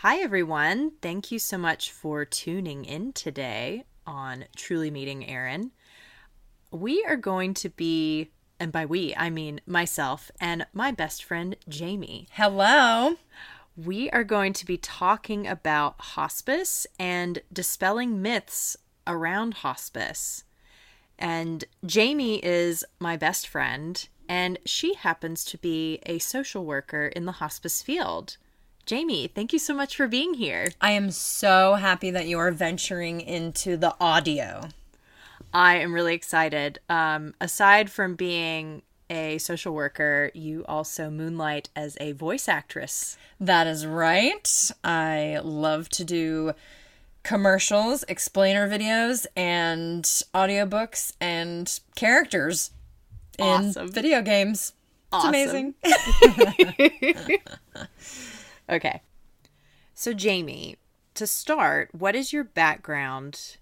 Hi, everyone. Thank you so much for tuning in today on Truly Meeting Aaron. We are going to be, and by we, I mean myself and my best friend, Jamie. Hello. We are going to be talking about hospice and dispelling myths around hospice. And Jamie is my best friend, and she happens to be a social worker in the hospice field. Jamie, thank you so much for being here. I am so happy that you are venturing into the audio. I am really excited. Aside from being a social worker, you also moonlight as a voice actress. That is right. I love to do commercials, explainer videos, and audiobooks and characters in Awesome. video games. It's Awesome. amazing. Okay. So, Jamie, to start, what is your background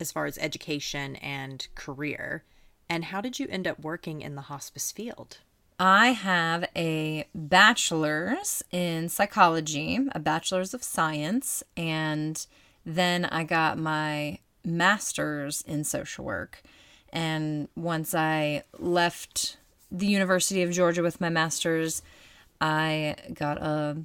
as far as education and career? And how did you end up working in the hospice field? I have a bachelor's in psychology, a bachelor's of science, and then I got my master's in social work. And once I left the University of Georgia with my master's, I got a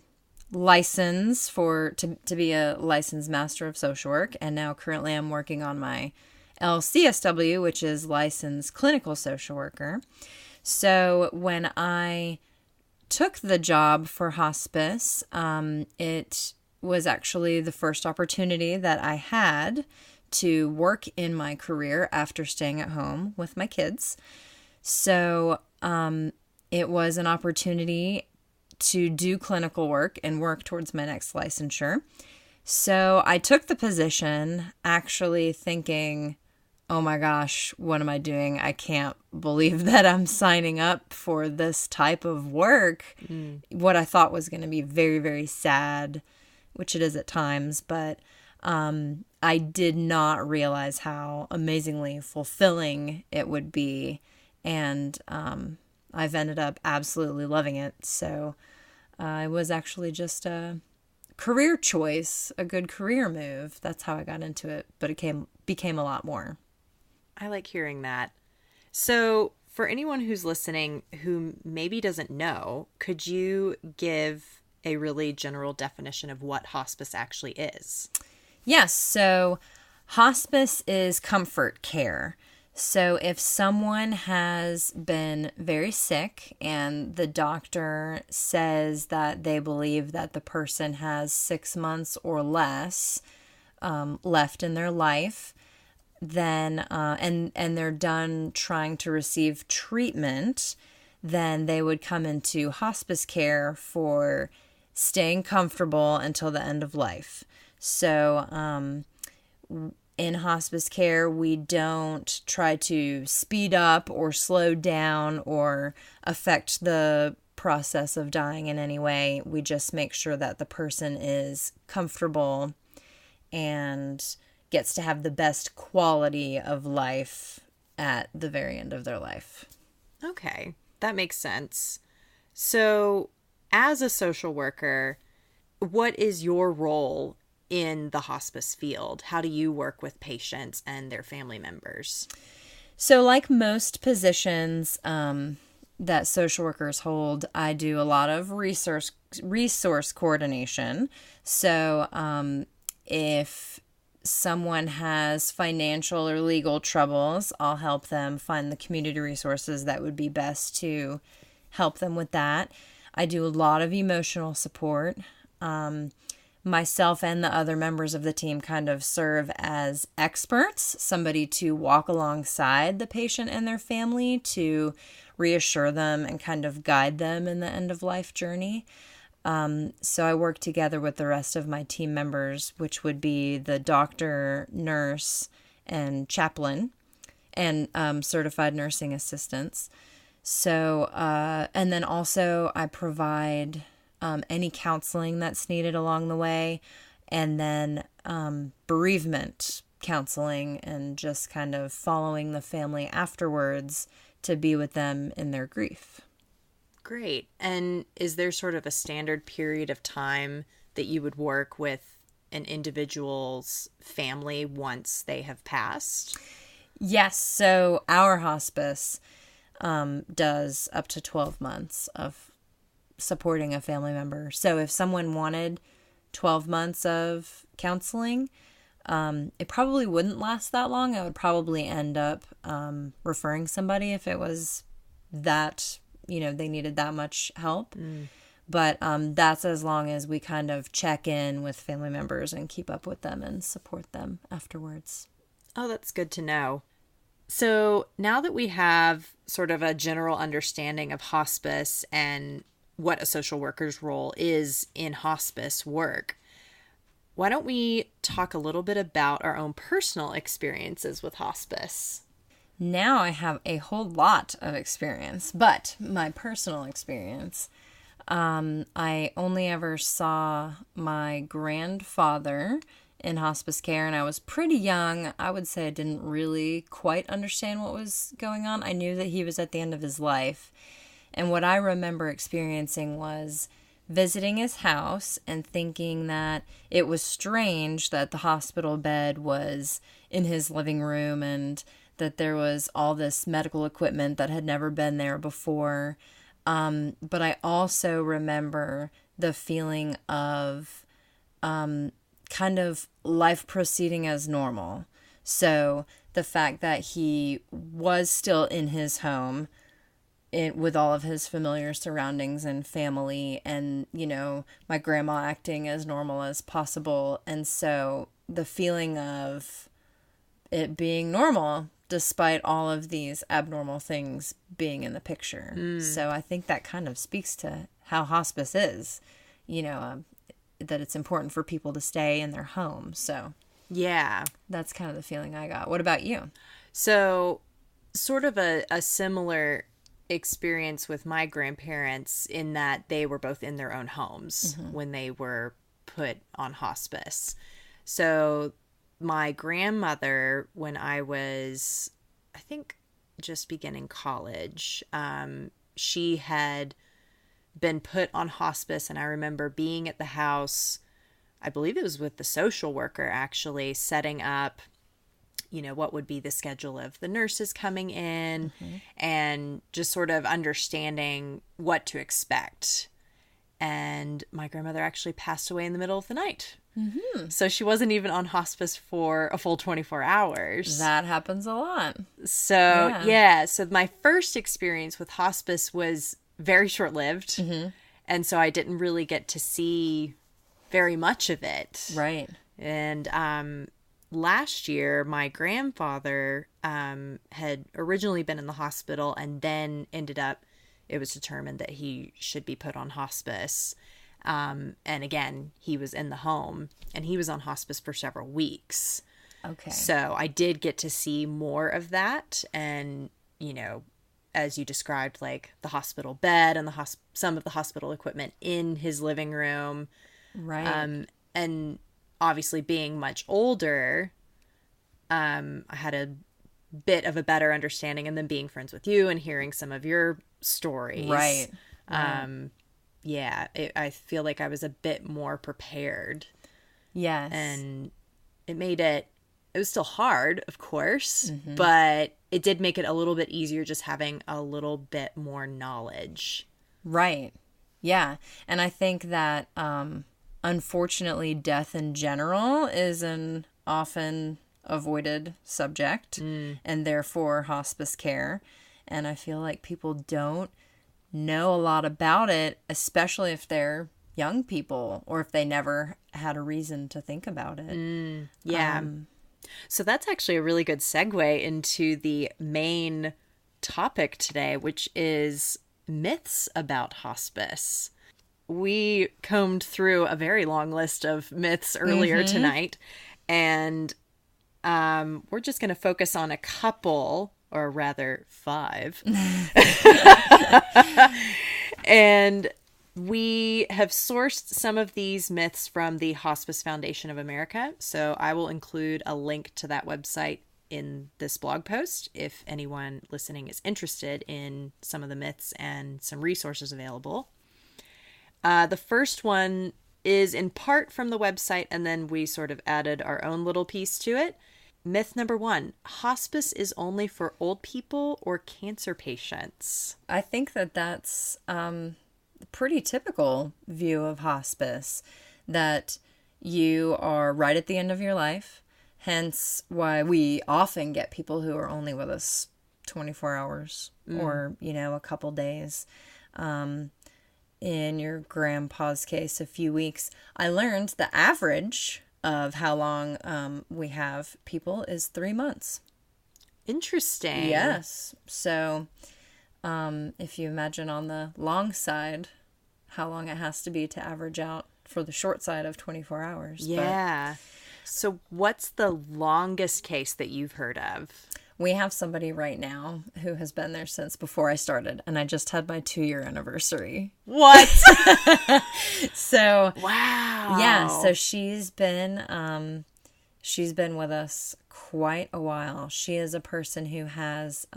license to be a licensed master of social work, and now currently I'm working on my LCSW, which is licensed clinical social worker. So when I took the job for hospice, it was actually the first opportunity that I had to work in my career after staying at home with my kids. So it was an opportunity to do clinical work and work towards my next licensure. So I took the position actually thinking, oh my gosh, what am I doing? I can't believe that I'm signing up for this type of work. What I thought was going to be very, very sad, which it is at times, but I did not realize how amazingly fulfilling it would be. And I've ended up absolutely loving it. So it was actually just a career choice, a good career move. That's how I got into it, but it became a lot more. I like hearing that. So, for anyone who's listening who maybe doesn't know, could you give a really general definition of what hospice actually is? Yes, so hospice is comfort care. So if someone has been very sick and the doctor says that they believe that the person has 6 months or less left in their life, then and they're done trying to receive treatment, then they would come into hospice care for staying comfortable until the end of life. So in hospice care, we don't try to speed up or slow down or affect the process of dying in any way. We just make sure that the person is comfortable and gets to have the best quality of life at the very end of their life. Okay, that makes sense. So, as a social worker, what is your role in the hospice field? How do you work with patients and their family members? So like most positions that social workers hold, I do a lot of resource coordination. So if someone has financial or legal troubles, I'll help them find the community resources that would be best to help them with that. I do a lot of emotional support. Myself and the other members of the team kind of serve as experts, somebody to walk alongside the patient and their family to reassure them and kind of guide them in the end of life journey. So I work together with the rest of my team members, which would be the doctor, nurse, and chaplain, and certified nursing assistants. So, and then also I provide any counseling that's needed along the way, and then bereavement counseling and just kind of following the family afterwards to be with them in their grief. Great. And is there sort of a standard period of time that you would work with an individual's family once they have passed? Yes. So our hospice does up to 12 months of supporting a family member. So if someone wanted 12 months of counseling, it probably wouldn't last that long. I would probably end up referring somebody if it was that, they needed that much help. But that's as long as we kind of check in with family members and keep up with them and support them afterwards. Oh, that's good to know. So now that we have sort of a general understanding of hospice and what a social worker's role is in hospice work, why don't we talk a little bit about our own personal experiences with hospice? Now I have a whole lot of experience, but my personal experience, I only ever saw my grandfather in hospice care, and I was pretty young. I would say I didn't really quite understand what was going on. I knew that he was at the end of his life, and what I remember experiencing was visiting his house and thinking that it was strange that the hospital bed was in his living room and that there was all this medical equipment that had never been there before. But I also remember the feeling of kind of life proceeding as normal. So the fact that he was still in his home with all of his familiar surroundings and family and, my grandma acting as normal as possible. And so the feeling of it being normal despite all of these abnormal things being in the picture. So I think that kind of speaks to how hospice is, that it's important for people to stay in their home. So yeah, that's kind of the feeling I got. What about you? So sort of a similar experience with my grandparents in that they were both in their own homes when they were put on hospice. So my grandmother, when I was, I think, just beginning college, she had been put on hospice, and I remember being at the house, I believe it was with the social worker actually, setting up, what would be the schedule of the nurses coming in and just sort of understanding what to expect. And my grandmother actually passed away in the middle of the night. So she wasn't even on hospice for a full 24 hours. That happens a lot. So, so my first experience with hospice was very short-lived. And so I didn't really get to see very much of it. Right. And last year, my grandfather had originally been in the hospital and then it was determined that he should be put on hospice. And again, he was in the home and he was on hospice for several weeks. Okay. So I did get to see more of that. And, as you described, like the hospital bed and some of the hospital equipment in his living room. Right. And obviously being much older, I had a bit of a better understanding, and then being friends with you and hearing some of your stories. Right. I feel like I was a bit more prepared. Yes. And it was still hard, of course, but it did make it a little bit easier just having a little bit more knowledge. Right. Yeah. And I think that, unfortunately, death in general is an often avoided subject and therefore hospice care. And I feel like people don't know a lot about it, especially if they're young people or if they never had a reason to think about it. So that's actually a really good segue into the main topic today, which is myths about hospice. We combed through a very long list of myths earlier tonight, and we're just going to focus on a couple, or rather 5. And we have sourced some of these myths from the Hospice Foundation of America. So I will include a link to that website in this blog post if anyone listening is interested in some of the myths and some resources available. The first one is in part from the website, and then we sort of added our own little piece to it. Myth number 1, hospice is only for old people or cancer patients. I think that that's a pretty typical view of hospice, that you are right at the end of your life, hence why we often get people who are only with us 24 hours or, a couple days. In your grandpa's case, a few weeks. I learned the average of how long we have people is 3 months. Interesting. Yes. So if you imagine on the long side how long it has to be to average out for the short side of 24 hours. Yeah. So what's the longest case that you've heard of? We have somebody right now who has been there since before I started, and I just had my 2-year anniversary. What? So, wow. Yeah, so she's been with us quite a while. She is a person who has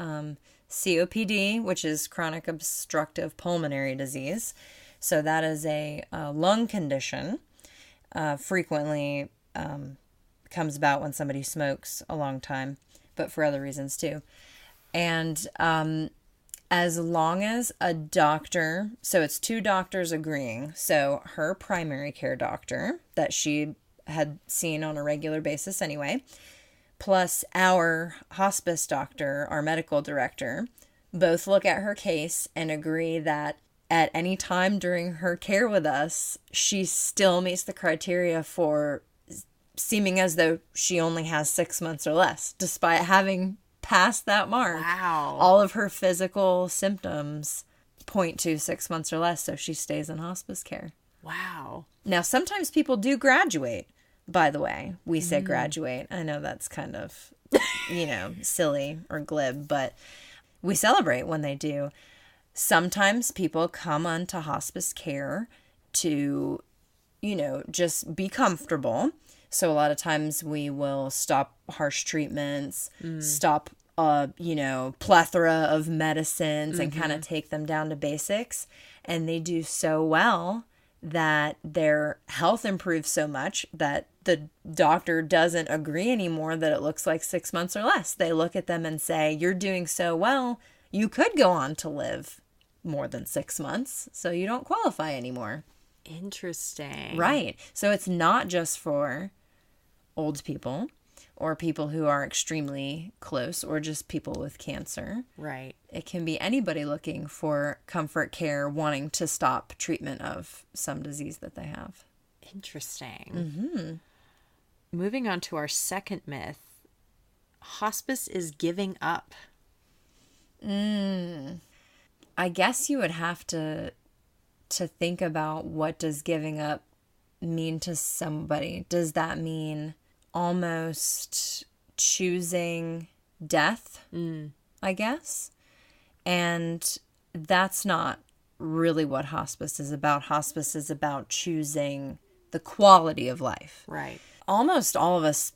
COPD, which is chronic obstructive pulmonary disease. So that is a lung condition. Frequently comes about when somebody smokes a long time, but for other reasons too. And as long as a doctor, so it's 2 doctors agreeing, so her primary care doctor that she had seen on a regular basis anyway, plus our hospice doctor, our medical director, both look at her case and agree that at any time during her care with us, she still meets the criteria for seeming as though she only has 6 months or less, despite having passed that mark. Wow. All of her physical symptoms point to 6 months or less, so she stays in hospice care. Wow. Now, sometimes people do graduate, by the way. We say graduate. I know that's kind of, silly or glib, but we celebrate when they do. Sometimes people come onto hospice care to, just be comfortable. So a lot of times we will stop harsh treatments, stop, plethora of medicines and kind of take them down to basics. And they do so well that their health improves so much that the doctor doesn't agree anymore that it looks like 6 months or less. They look at them and say, you're doing so well, you could go on to live more than 6 months, so you don't qualify anymore. Interesting. Right. So it's not just for old people or people who are extremely close or just people with cancer. Right. It can be anybody looking for comfort care, wanting to stop treatment of some disease that they have. Interesting. Moving on to our second myth, hospice is giving up. I guess you would have to think about, what does giving up mean to somebody? Does that mean almost choosing death? I guess. And that's not really what hospice is about. Hospice is about choosing the quality of life. Right. Almost all of us,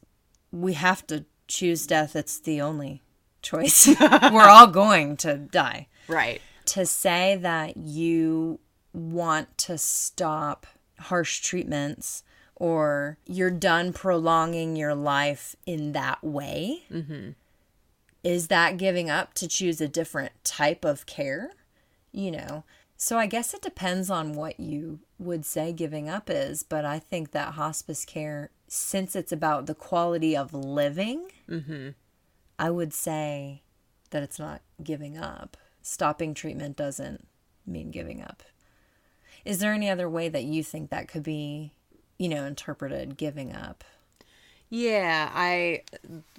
we have to choose death. It's the only choice. We're all going to die. Right. To say that you want to stop harsh treatments or you're done prolonging your life in that way, is that giving up to choose a different type of care? So I guess it depends on what you would say giving up is, but I think that hospice care, since it's about the quality of living, I would say that it's not giving up. Stopping treatment doesn't mean giving up. Is there any other way that you think that could be, interpreted, giving up? Yeah,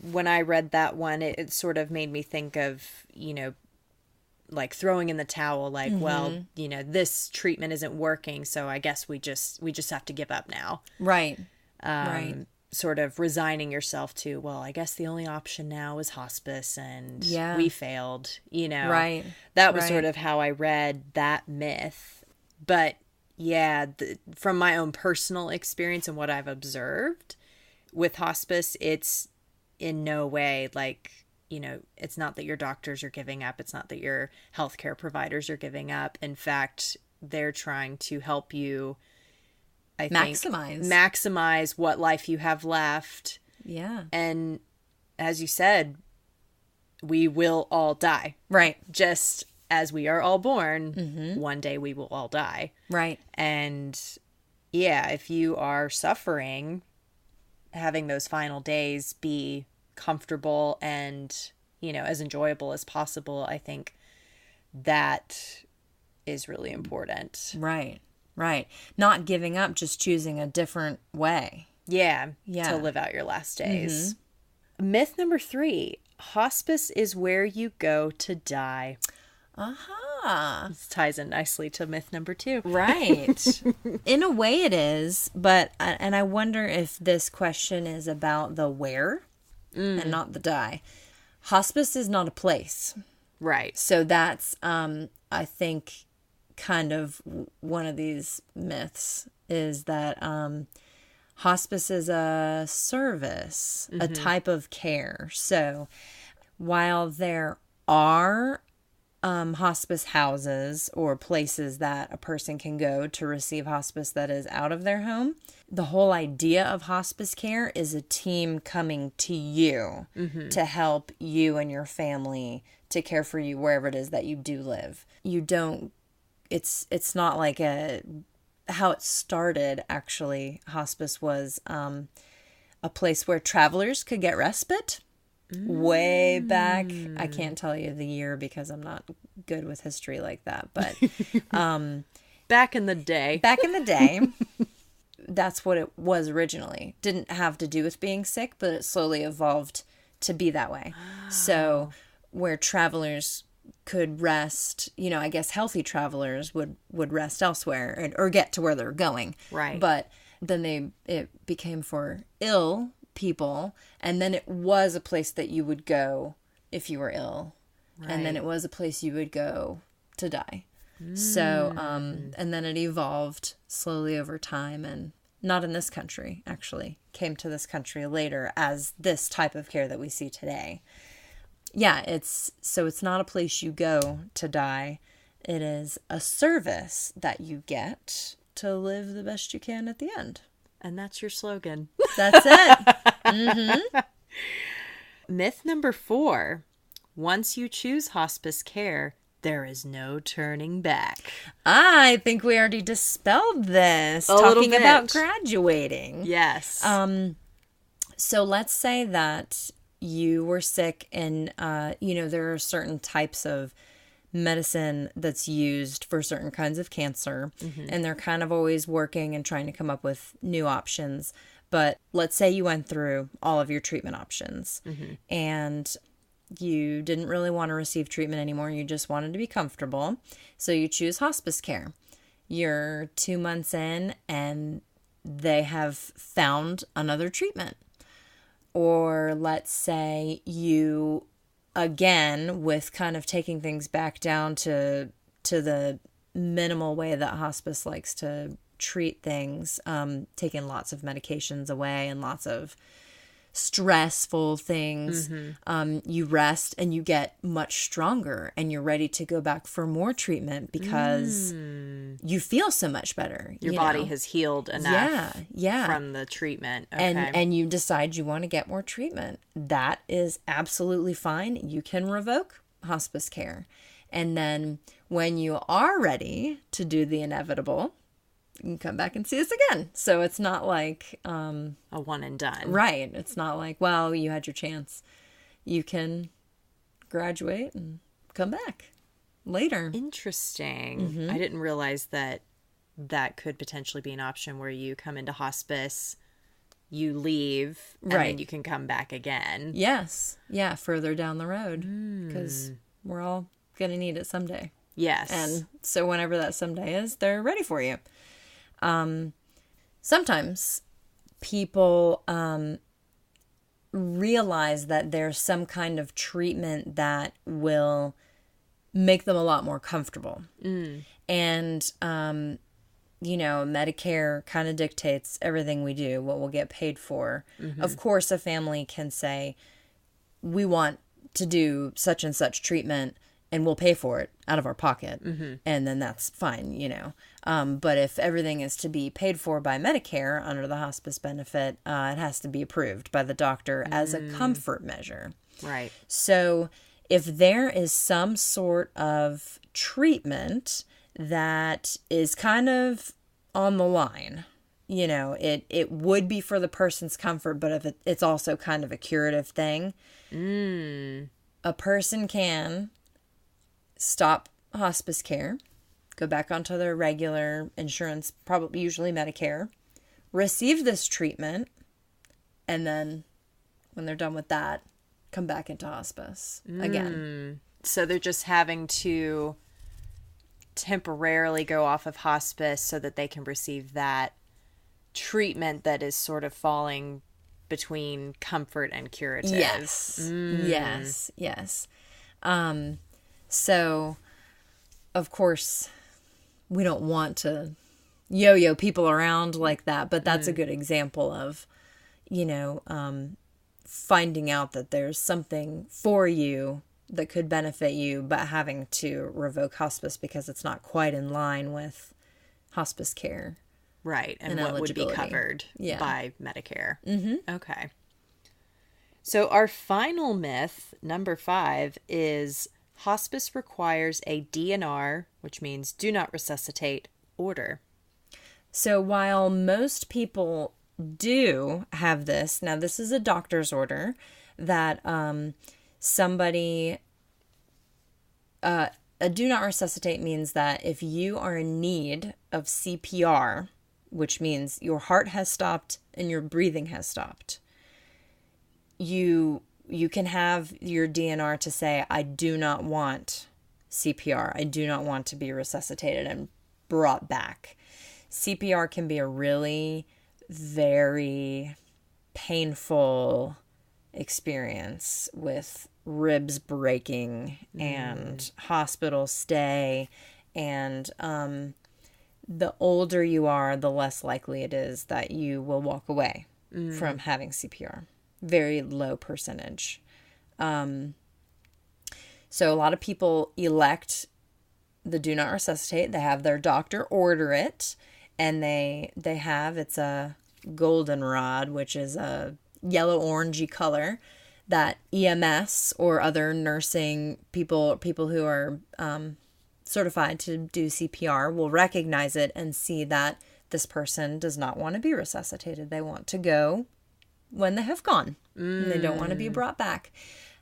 when I read that one, it sort of made me think of, like throwing in the towel, like, well, this treatment isn't working, so I guess we just have to give up now. Right. Right. Sort of resigning yourself to, well, I guess the only option now is hospice, and we failed, Right. That was sort of how I read that myth. But yeah, from my own personal experience and what I've observed with hospice, it's in no way like, it's not that your doctors are giving up. It's not that your healthcare providers are giving up. In fact, they're trying to help you I think. Maximize what life you have left. Yeah. And as you said, we will all die. Right. Just as we are all born, one day we will all die. Right. And yeah, if you are suffering, having those final days be comfortable and, you know, as enjoyable as possible, I think that is really important. Right. Right. Not giving up, just choosing a different way. Yeah. To live out your last days. Myth number 3, hospice is where you go to die. This ties in nicely to myth number 2. Right. In a way it is, but, and I wonder if this question is about the where and not the die. Hospice is not a place. Right. So that's, I think, kind of one of these myths is that hospice is a service, a type of care. So while there are hospice houses or places that a person can go to receive hospice that is out of their home, the whole idea of hospice care is a team coming to you to help you and your family, to care for you wherever it is that you do live. You don't, it's not like how it started, actually. Hospice was a place where travelers could get respite. Way back, I can't tell you the year because I'm not good with history like that, but back in the day, that's what it was originally. Didn't have to do with being sick, but it slowly evolved to be that way. So where travelers could rest, you know, I guess healthy travelers would rest elsewhere or get to where they're going. Right. But then it became for ill people, and then it was a place that you would go if you were ill. Right. And then it was a place you would go to die. So, and then it evolved slowly over time, and not in this country, actually. Came to this country later as this type of care that we see today. Yeah, it's not a place you go to die. It is a service that you get to live the best you can at the end. And that's your slogan. That's it. Myth number 4. Once you choose hospice care, there is no turning back. I think we already dispelled this. Talking about graduating. Yes. So let's say that you were sick and, there are certain types of medicine that's used for certain kinds of cancer, and they're kind of always working and trying to come up with new options. But let's say you went through all of your treatment options and you didn't really want to receive treatment anymore. You just wanted to be comfortable. So you choose hospice care. You're 2 months in and they have found another treatment. Or let's say you, again, with kind of taking things back down to the minimal way that hospice likes to treat things, taking lots of medications away and lots of stressful things, you rest and you get much stronger and you're ready to go back for more treatment because you feel so much better. Your body has healed enough from the treatment. Okay. And you decide you want to get more treatment. That is absolutely fine. You can revoke hospice care. And then when you are ready to do the inevitable, you can come back and see us again. So it's not like a one and done. Right. It's not like, well, you had your chance. You can graduate and come back later. Interesting. I didn't realize that could potentially be an option where you come into hospice, you leave, and then you can come back again. Yes. Yeah, further down the road. Because we're all going to need it someday. Yes. And so whenever that someday is, they're ready for you. Sometimes people realize that there's some kind of treatment that will make them a lot more comfortable. And, Medicare kind of dictates everything we do, what we'll get paid for. Of course, a family can say, we want to do such and such treatment and we'll pay for it out of our pocket. And then that's fine, you know. But if everything is to be paid for by Medicare under the hospice benefit, it has to be approved by the doctor as a comfort measure. Right. So if there is some sort of treatment that is kind of on the line, you know, it would be for the person's comfort, but if it's also kind of a curative thing, a person can stop hospice care, go back onto their regular insurance, probably usually Medicare, receive this treatment, and then when they're done with that, come back into hospice again. So they're just having to temporarily go off of hospice so that they can receive that treatment that is sort of falling between comfort and curative. Yes. Yes. So, of course, we don't want to yo-yo people around like that, but that's a good example of, you know, finding out that there's something for you that could benefit you, but having to revoke hospice because it's not quite in line with hospice care. Right. And what would be covered by Medicare. Okay. So our final myth, number 5, is hospice requires a DNR, which means do not resuscitate, order. So while most people do have this, now this is a doctor's order that somebody, a do not resuscitate means that if you are in need of CPR, which means your heart has stopped and your breathing has stopped, you can have your DNR to say, I do not want CPR. I do not want to be resuscitated and brought back. CPR can be a really very painful experience with ribs breaking and hospital stay. And the older you are, the less likely it is that you will walk away from having CPR. Very low percentage. So a lot of people elect the do not resuscitate. They have their doctor order it, and they have, it's a goldenrod, which is a yellow orangey color that EMS or other nursing people who are certified to do CPR will recognize it and see that this person does not want to be resuscitated. They want to go when they have gone. And they don't want to be brought back.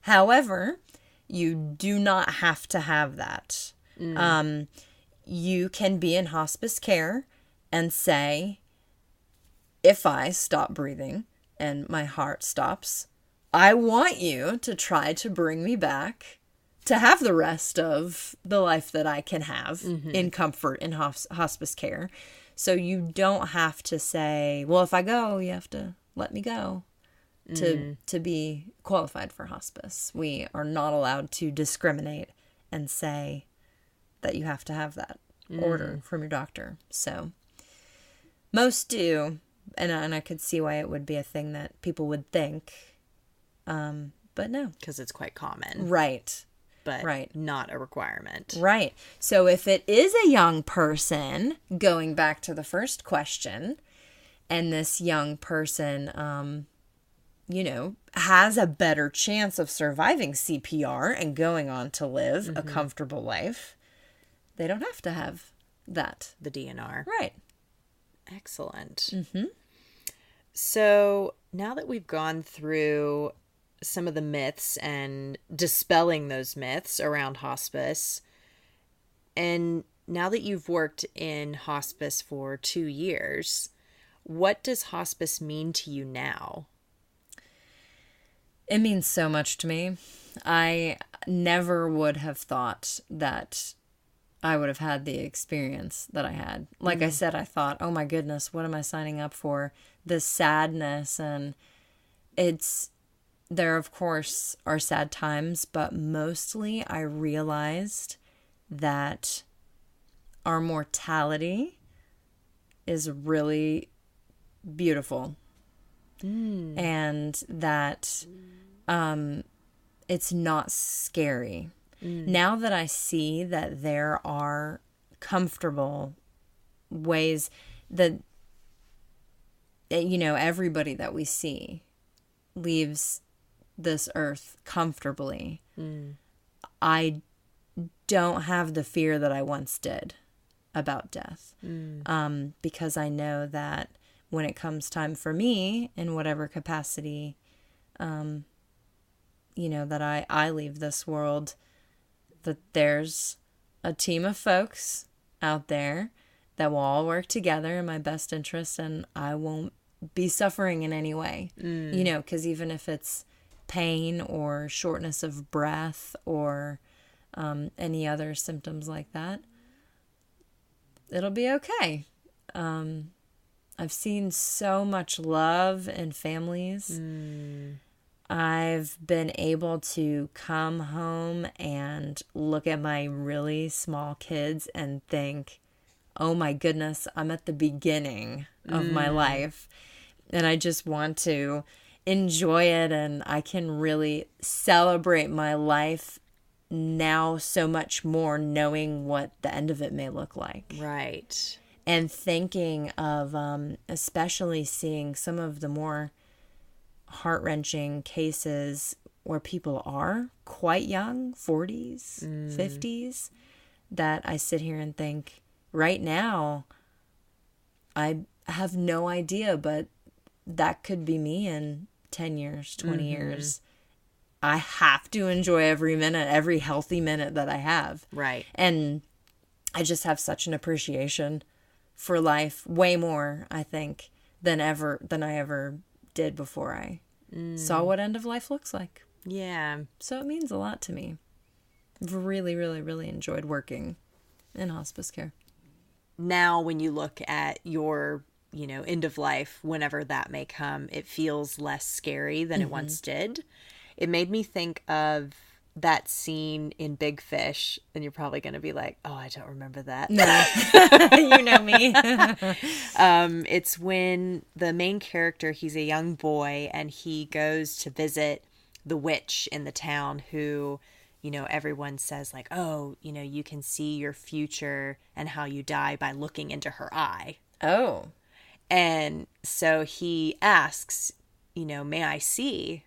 However, you do not have to have that. You can be in hospice care and say, if I stop breathing and my heart stops, I want you to try to bring me back to have the rest of the life that I can have in comfort in hospice care. So you don't have to say, well, if I go, you have to let me go to be qualified for hospice. We are not allowed to discriminate and say that you have to have that order from your doctor. So most do, and I could see why it would be a thing that people would think, but no. Because it's quite common. Right. But not a requirement. Right. So if it is a young person, going back to the first question, and this young person, you know, has a better chance of surviving CPR and going on to live a comfortable life, they don't have to have that. The DNR. Right. Excellent. So now that we've gone through some of the myths and dispelling those myths around hospice, and now that you've worked in hospice for 2 years, what does hospice mean to you now? It means so much to me. I never would have thought that I would have had the experience that I had. Like I said, I thought, oh my goodness, what am I signing up for? This sadness. And there, of course, are sad times, but mostly I realized that our mortality is really beautiful. And that it's not scary. Now that I see that there are comfortable ways that, you know, everybody that we see leaves this earth comfortably, I don't have the fear that I once did about death. Because I know that when it comes time for me, in whatever capacity, you know, that I leave this world, that there's a team of folks out there that will all work together in my best interest, and I won't be suffering in any way. You know, because even if it's pain or shortness of breath or any other symptoms like that, it'll be okay. I've seen so much love in families. I've been able to come home and look at my really small kids and think, oh my goodness, I'm at the beginning of my life. And I just want to enjoy it, and I can really celebrate my life now so much more, knowing what the end of it may look like. Right. And thinking of especially seeing some of the more heart-wrenching cases where people are quite young, 40s, 50s, that I sit here and think, right now, I have no idea, but that could be me in 10 years, 20 years. I have to enjoy every minute, every healthy minute that I have. Right. And I just have such an appreciation for life, way more, I think, than I ever did before I saw what end of life looks like. Yeah. So it means a lot to me. I've really, really, really enjoyed working in hospice care. Now, when you look at your, you know, end of life, whenever that may come, it feels less scary than it once did. It made me think of that scene in Big Fish, and you're probably going to be like, oh, I don't remember that. No. You know me. It's when the main character, he's a young boy, and he goes to visit the witch in the town who, you know, everyone says like, oh, you know, you can see your future and how you die by looking into her eye. Oh. And so he asks, you know, may I see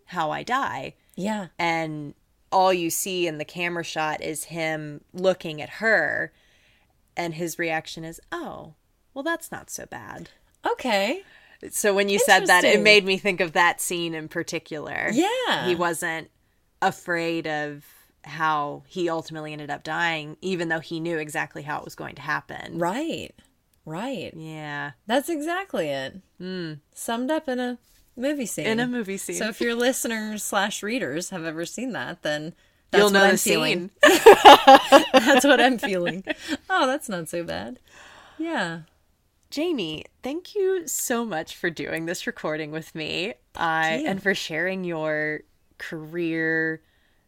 how I die? Yeah. And all you see in the camera shot is him looking at her, and his reaction is, oh, well, that's not so bad. Okay. So when you said that, it made me think of that scene in particular. Yeah. He wasn't afraid of how he ultimately ended up dying, even though he knew exactly how it was going to happen. Right. Right. Yeah. That's exactly it. Summed up in a movie scene. In a movie scene. So if your listeners / readers have ever seen that, then that's you'll know what I'm the feeling. scene. That's what I'm feeling. Oh, that's not so bad. Yeah. Jamie, thank you so much for doing this recording with me. And for sharing your career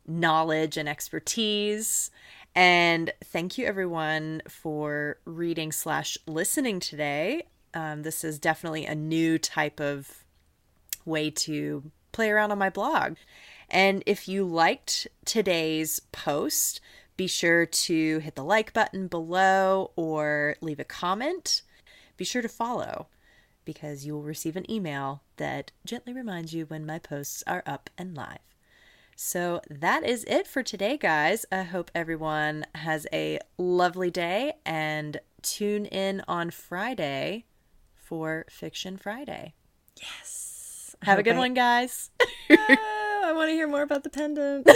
knowledge and expertise. And thank you everyone for reading / listening today. This is definitely a new type of way to play around on my blog. And if you liked today's post, be sure to hit the like button below or leave a comment. Be sure to follow, because you will receive an email that gently reminds you when my posts are up and live. So that is it for today, guys. I hope everyone has a lovely day, and tune in on Friday for Fiction Friday. Yes. Have a good one, guys. Oh, I want to hear more about the pendant.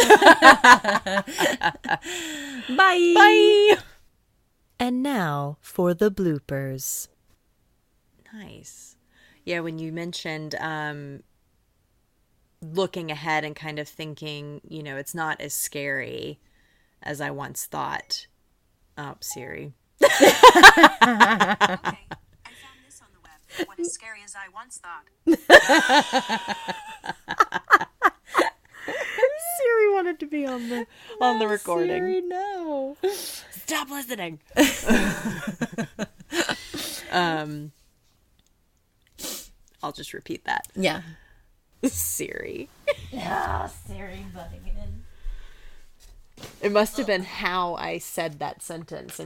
Bye. Bye. And now for the bloopers. Nice. Yeah, when you mentioned looking ahead and kind of thinking, you know, it's not as scary as I once thought. Oh, Siri. Okay, I found this on the web. What as scary as I once thought. Siri wanted to be on the recording. Siri, no. Stop listening. I'll just repeat that. Yeah. Siri. Yeah, Siri butting in. It must have been how I said that sentence.